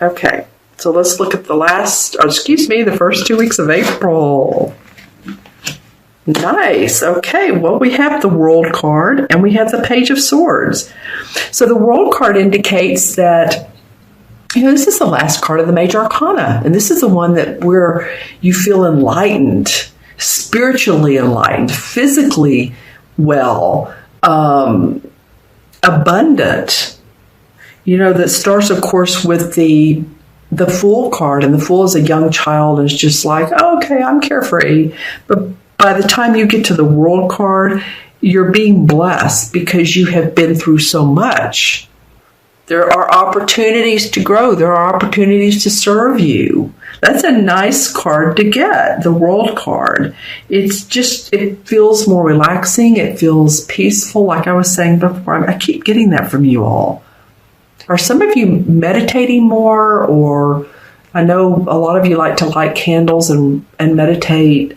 Okay, so let's look at the first 2 weeks of April. Nice. Okay, well, we have the World card and we have the Page of Swords. So the World card indicates that, this is the last card of the Major Arcana, and this is the one that where you feel enlightened, spiritually enlightened, physically well, abundant. That starts, of course, with the Fool card, and the Fool is a young child and is just like, oh, okay, I'm carefree. But by the time you get to the World card, you're being blessed because you have been through so much. There are opportunities to grow. There are opportunities to serve you. That's a nice card to get, the World card. It feels more relaxing. It feels peaceful, like I was saying before. I keep getting that from you all. Are some of you meditating more? Or I know a lot of you like to light candles and meditate.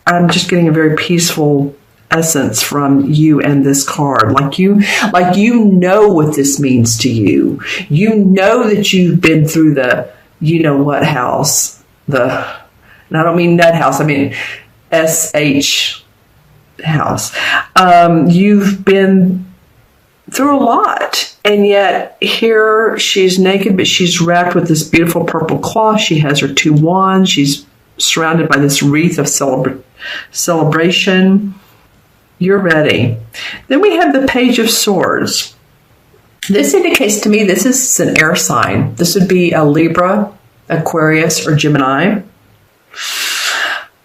I'm just getting a very peaceful essence from you and this card. Like you know what this means to you. You know that you've been through the what house. And I don't mean nut house, I mean SH house. You've been through a lot. And yet here she's naked, but she's wrapped with this beautiful purple cloth. She has her 2 wands. She's surrounded by this wreath of celebration. You're ready. Then we have the Page of Swords. This indicates to me this is an air sign. This would be a Libra, Aquarius, or Gemini.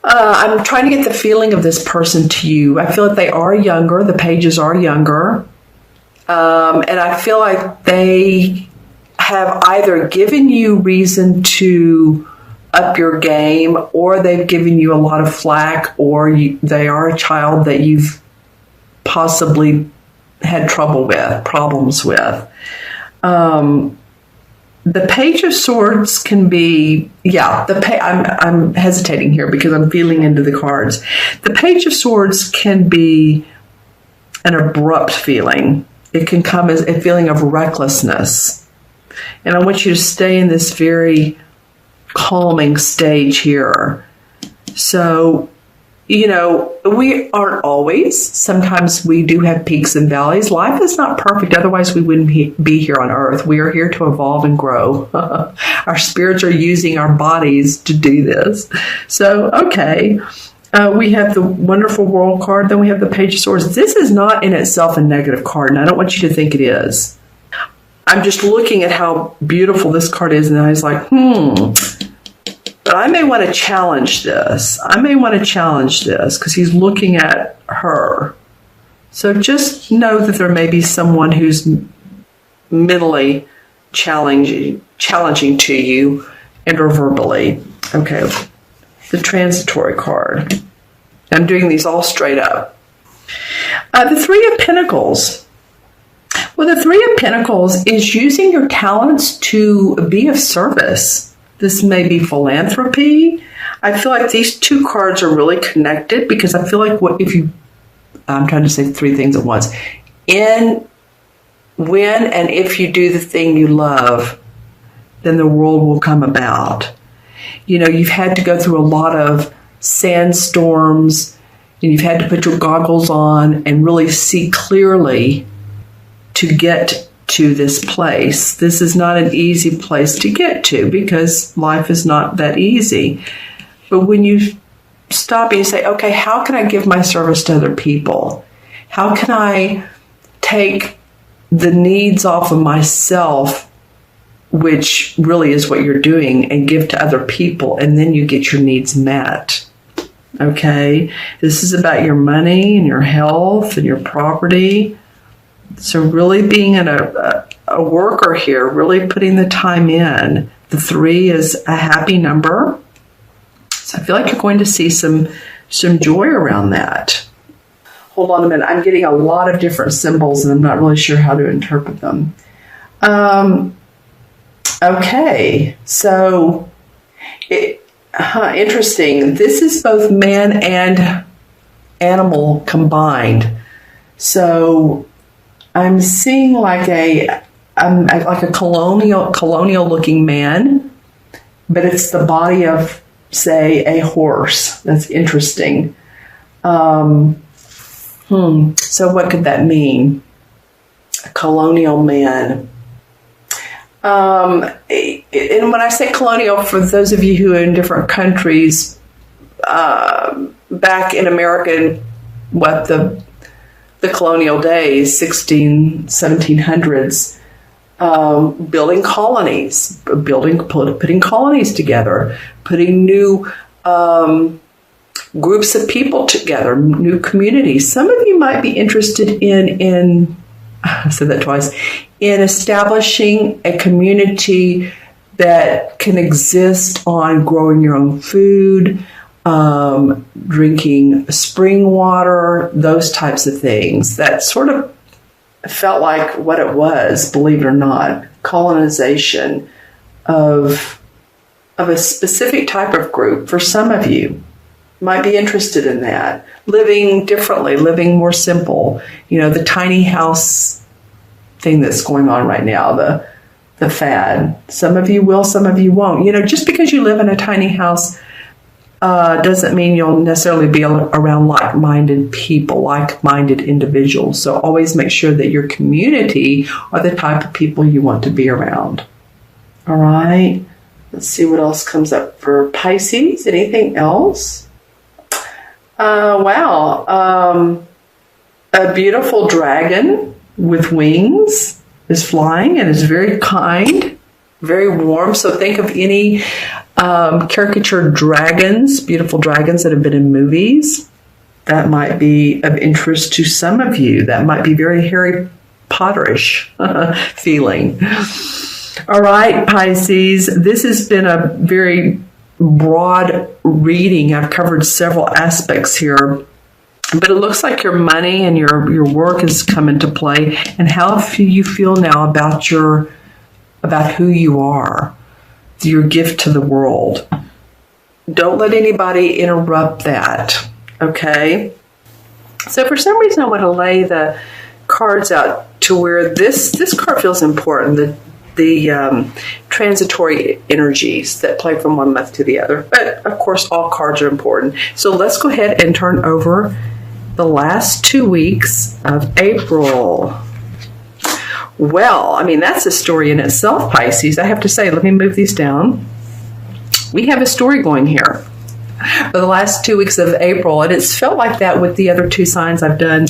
I'm trying to get the feeling of this person to you. I feel like they are younger. The pages are younger. And I feel like they have either given you reason to up your game, or they've given you a lot of flack, or they are a child that you've possibly had problems with. The Page of Swords can be, I'm hesitating here because I'm feeling into the cards. The Page of Swords can be an abrupt feeling. It can come as a feeling of recklessness. And I want you to stay in this very calming stage here. So, we aren't always. Sometimes we do have peaks and valleys. Life is not perfect. Otherwise, we wouldn't be here on earth. We are here to evolve and grow. Our spirits are using our bodies to do this. So, okay. We have the wonderful World card. Then we have the Page of Swords. This is not in itself a negative card, and I don't want you to think it is. I'm just looking at how beautiful this card is, and I was like, but I may want to challenge this. Because he's looking at her. So just know that there may be someone who's mentally challenging to you and or verbally. Okay, the Transitory card. I'm doing these all straight up. The Three of Pentacles. Well, the Three of Pentacles is using your talents to be of service. This may be philanthropy. I feel like these 2 cards are really connected because I feel like I'm trying to say 3 things at once. When and if you do the thing you love, then the world will come about. You've had to go through a lot of sandstorms, and you've had to put your goggles on and really see clearly to get to this place. This is not an easy place to get to because life is not that easy. But when you stop and you say, okay, how can I give my service to other people? How can I take the needs off of myself, which really is what you're doing, and give to other people, and then you get your needs met. Okay? This is about your money and your health and your property. So really being a worker here, really putting the time in. The 3 is a happy number. So I feel like you're going to see some joy around that. Hold on a minute. I'm getting a lot of different symbols and I'm not really sure how to interpret them. Okay. So interesting. This is both man and animal combined. So I'm seeing like a like a colonial looking man, but it's the body of, say, a horse. That's interesting. So what could that mean? A colonial man. And when I say colonial, for those of you who are in different countries, back in America, the colonial days, 1700s, building colonies, putting colonies together, putting new groups of people together, new communities. Some of you might be interested in I said that twice, in establishing a community that can exist on growing your own food, drinking spring water, those types of things. That sort of felt like what it was, believe it or not, colonization of a specific type of group. For some of you might be interested in that. Living differently, living more simple. The tiny house thing that's going on right now, the fad. Some of you will, some of you won't. Just because you live in a tiny house doesn't mean you'll necessarily be around like-minded people, like-minded individuals. So always make sure that your community are the type of people you want to be around. All right. Let's see what else comes up for Pisces. Anything else? Wow. A beautiful dragon with wings is flying and is very kind, very warm. So think of any caricatured dragons, beautiful dragons that have been in movies. That might be of interest to some of you. That might be very Harry Potterish feeling. All right, Pisces, this has been a very broad reading. I've covered several aspects here, but it looks like your money and your work has come into play. And how do you feel now about who you are, your gift to the world? Don't let anybody interrupt that, okay? So for some reason, I want to lay the cards out to where this card feels important, the transitory energies that play from one month to the other. But of course, all cards are important. So let's go ahead and turn over the last 2 weeks of April. Well, that's a story in itself, Pisces. I have to say, let me move these down. We have a story going here for the last 2 weeks of April, and it's felt like that with the other two signs I've done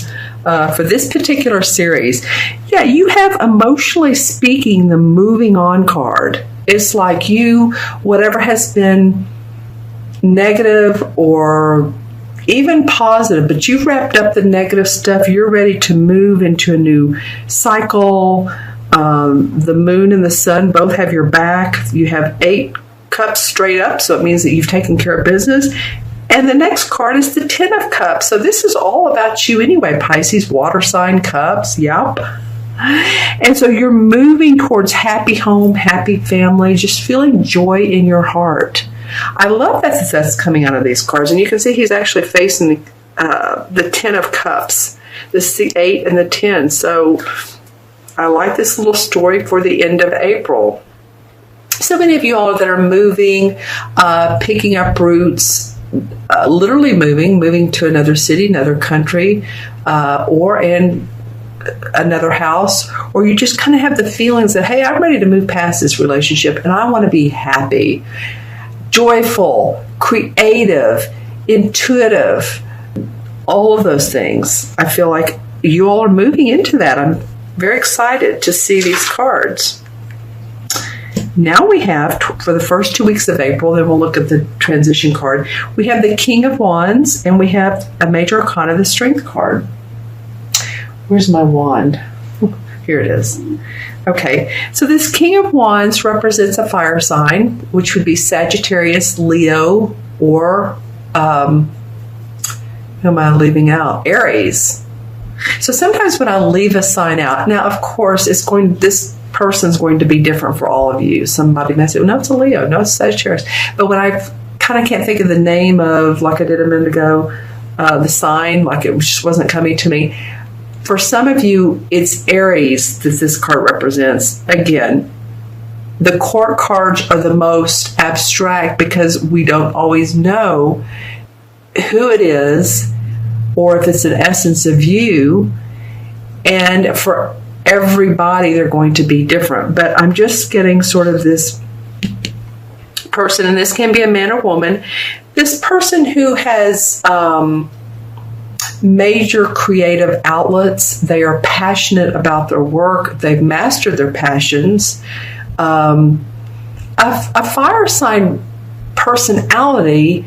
for this particular series. Yeah, you have, emotionally speaking, the moving on card. It's like whatever has been negative or even positive, but you've wrapped up the negative stuff. You're ready to move into a new cycle. The moon and the sun both have your back. You have 8 cups straight up, so it means that you've taken care of business. And the next card is the 10 of cups. So this is all about you anyway, Pisces, water sign cups. Yep. And so you're moving towards happy home, happy family, just feeling joy in your heart. I love that that's coming out of these cards. And you can see he's actually facing the 10 of cups. This is the 8 and the 10. So I like this little story for the end of April. So many of you all that are moving, picking up roots, literally moving to another city, another country, or in another house, or you just kind of have the feelings that, hey, I'm ready to move past this relationship and I want to be happy, joyful, creative, intuitive, all of those things. I feel like you all are moving into that. I'm very excited to see these cards. Now we have, for the first 2 weeks of April, then we'll look at the transition card. We have the King of Wands, and we have a major arcana, the Strength card. Where's my wand? Here it is. Okay, so this King of Wands represents a fire sign, which would be Sagittarius, Leo, or, who am I leaving out? Aries. So sometimes when I leave a sign out, now of course this person's going to be different for all of you. Somebody may say, no, it's a Leo, no, it's Sagittarius. But when I kind of can't think of the name of, like I did a minute ago, the sign, like it just wasn't coming to me, For some of you, it's Aries that this card represents. Again, the court cards are the most abstract because we don't always know who it is or if it's an essence of you. And for everybody, they're going to be different. But I'm just getting sort of this person, and this can be a man or woman, this person who has major creative outlets. They are passionate about their work. They've mastered their passions. A fire sign personality,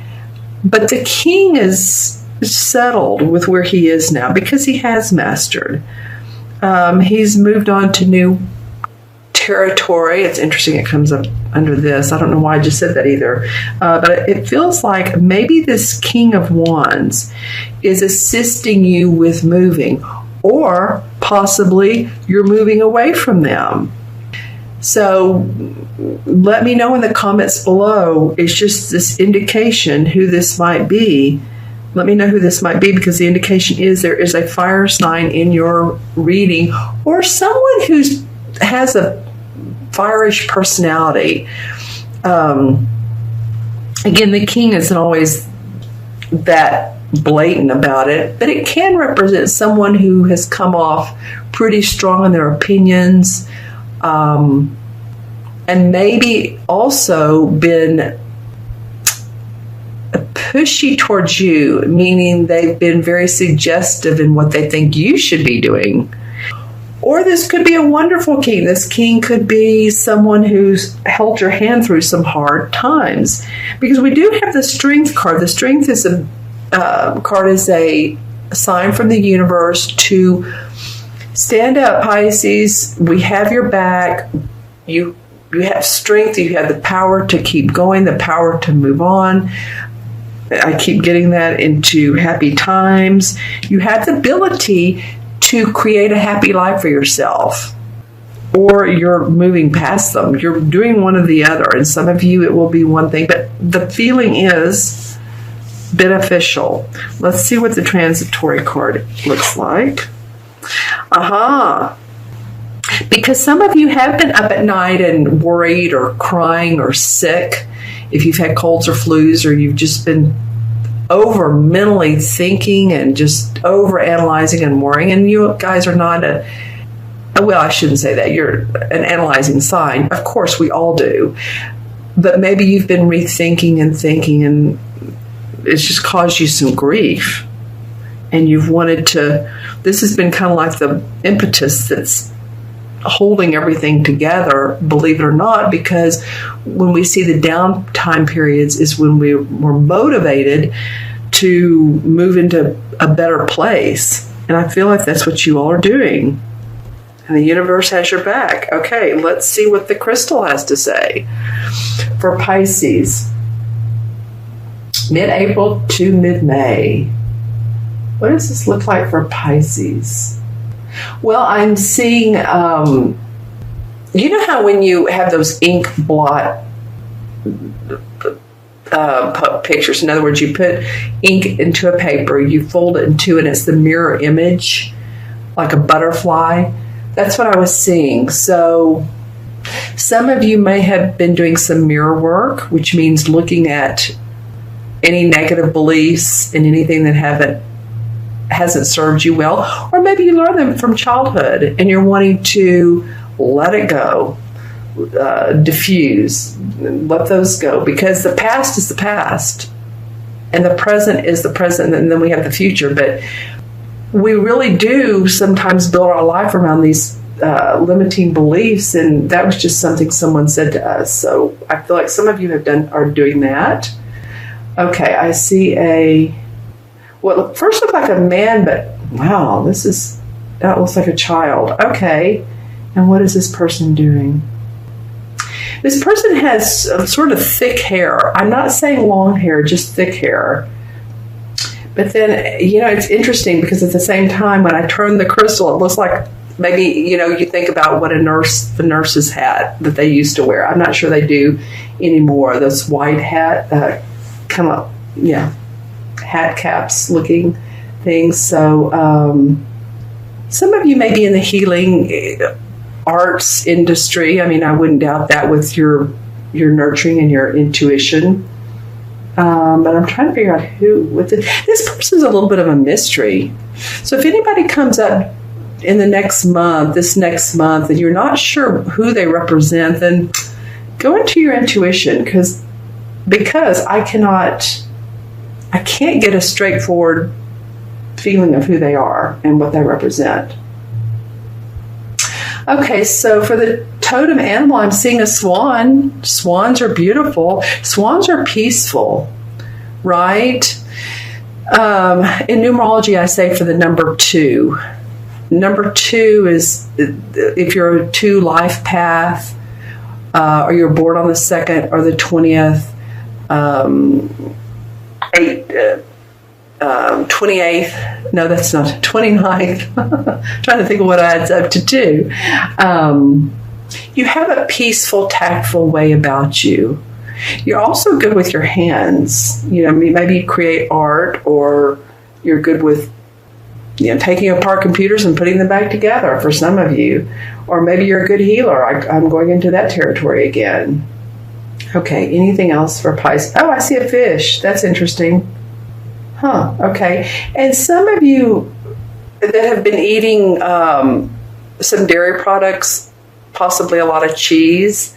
but the king is settled with where he is now because he has mastered. He's moved on to new territory. It's interesting it comes up under this. I don't know why I just said that either. But it feels like maybe this King of Wands is assisting you with moving, or possibly you're moving away from them. So let me know in the comments below. It's just this indication who this might be. Let me know who this might be, because the indication is there is a fire sign in your reading, or someone who has a fire-ish personality. Again, the king isn't always that blatant about it, but it can represent someone who has come off pretty strong in their opinions, and maybe also been pushy towards you, meaning they've been very suggestive in what they think you should be doing. Or this could be a wonderful king. This king could be someone who's held your hand through some hard times, because we do have the Strength card. The Strength is a card is a sign from the universe to stand up, Pisces. We have your back. You have strength. You have the power to keep going, the power to move on. I keep getting that into happy times. You have the ability to create a happy life for yourself, or you're moving past them. You're doing one or the other. And some of you, it will be one thing, but the feeling is beneficial. Let's see what the transitory card looks like. Because some of you have been up at night and worried or crying or sick. If you've had colds or flus, or you've just been over mentally thinking and just over analyzing and worrying, and you guys are not well, I shouldn't say that. You're an analyzing sign. Of course, we all do. But maybe you've been rethinking and thinking, and it's just caused you some grief. And you've wanted to, this has been kind of like the impetus that's holding everything together, believe it or not, because when we see the downtime periods is when we're motivated to move into a better place. And I feel like that's what you all are doing. And the universe has your back. Okay, let's see what the crystal has to say for Pisces. Mid-April to mid-May. What does this look like for Pisces? Well, I'm seeing, you know how when you have those ink blot pictures, in other words, you put ink into a paper, you fold it in two, and it's the mirror image, like a butterfly. That's what I was seeing. So some of you may have been doing some mirror work, which means looking at any negative beliefs and anything that hasn't served you well, or maybe you learned them from childhood and you're wanting to let it go, diffuse, let those go, because the past is the past and the present is the present, and then we have the future. But we really do sometimes build our life around these limiting beliefs, and that was just something someone said to us. So I feel like some of you are doing that. Okay, I see well, it first looked like a man, but wow, that looks like a child. Okay, and what is this person doing? This person has sort of thick hair. I'm not saying long hair, just thick hair. But then, it's interesting because at the same time, when I turn the crystal, it looks like maybe, you think about what the nurses had that they used to wear. I'm not sure they do anymore. Those white hat, hat caps looking things. So Some of you may be in the healing arts industry. I mean, I wouldn't doubt that with your nurturing and your intuition. But I'm trying to figure out who with this person's a little bit of a mystery. So if anybody comes up in this next month, and you're not sure who they represent, then go into your intuition because I can't get a straightforward feeling of who they are and what they represent. Okay, so for the totem animal, I'm seeing a swan. Swans are beautiful. Swans are peaceful, right? In numerology, I say for the number 2. Number 2 is if you're a 2 life path, or you're born on the 2nd or the 20th, 28th. No, that's not 29th. Trying to think of what adds up to 2. You have a peaceful, tactful way about you. You're also good with your hands. Maybe you create art, or you're good with taking apart computers and putting them back together for some of you. Or maybe you're a good healer. I'm going into that territory again. Okay, anything else for Pisces? Oh, I see a fish. That's interesting. Huh, okay. And some of you that have been eating some dairy products, possibly a lot of cheese,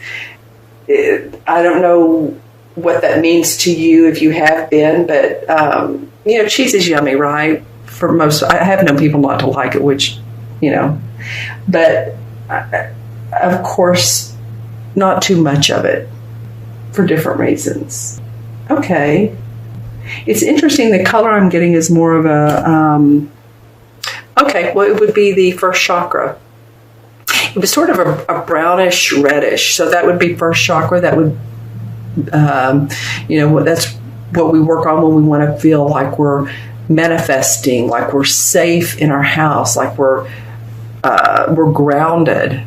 I don't know what that means to you if you have been, but, cheese is yummy, right? For most, I have known people not to like it, which, but of course, not too much of it for different reasons. Okay. It's interesting. The color I'm getting is more of a, it would be the first chakra. It was sort of a brownish reddish. So that would be first chakra. That would, that's what we work on when we want to feel like we're manifesting, like we're safe in our house, like we're grounded.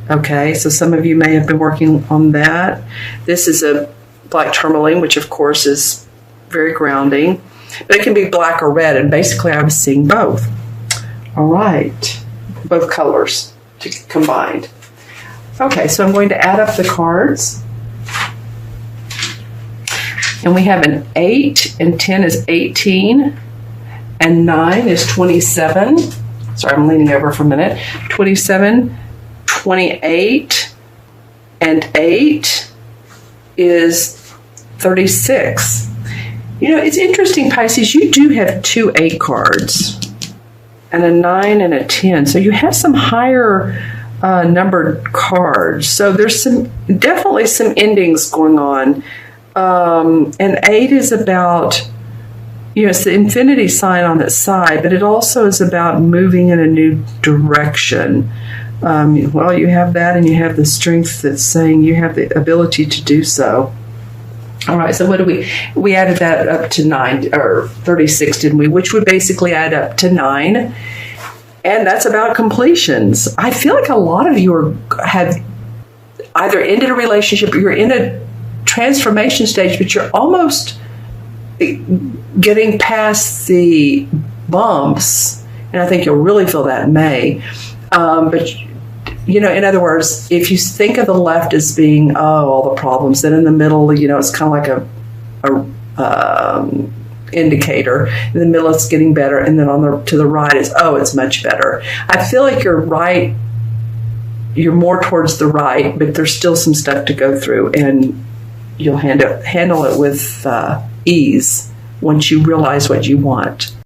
Okay, so some of you may have been working on that. This is a black tourmaline, which of course is very grounding, but it can be black or red, and basically I was seeing both. All right, both colors combined. Okay, so I'm going to add up the cards. And we have an 8, and 10 is 18, and 9 is 27. Sorry, I'm leaning over for a minute. 27, 28, and 8 is 36. It's interesting, Pisces, you do have 2 8 cards and a 9 and a 10. So you have some higher numbered cards. So there's definitely some endings going on. And 8 is about, it's the infinity sign on its side, but it also is about moving in a new direction. You have that, and you have the strength that's saying you have the ability to do so. All right, so what do we added that up to 9, or 36, didn't we? Which would basically add up to 9. And that's about completions. I feel like a lot of you have either ended a relationship, or you're in a transformation stage, but you're almost getting past the bumps. And I think you'll really feel that in May. But in other words, if you think of the left as being, all the problems, then in the middle, it's kind of like a indicator. In the middle, it's getting better, and then to the right is, it's much better. I feel like you're right. You're more towards the right, but there's still some stuff to go through, and you'll handle it with ease once you realize what you want.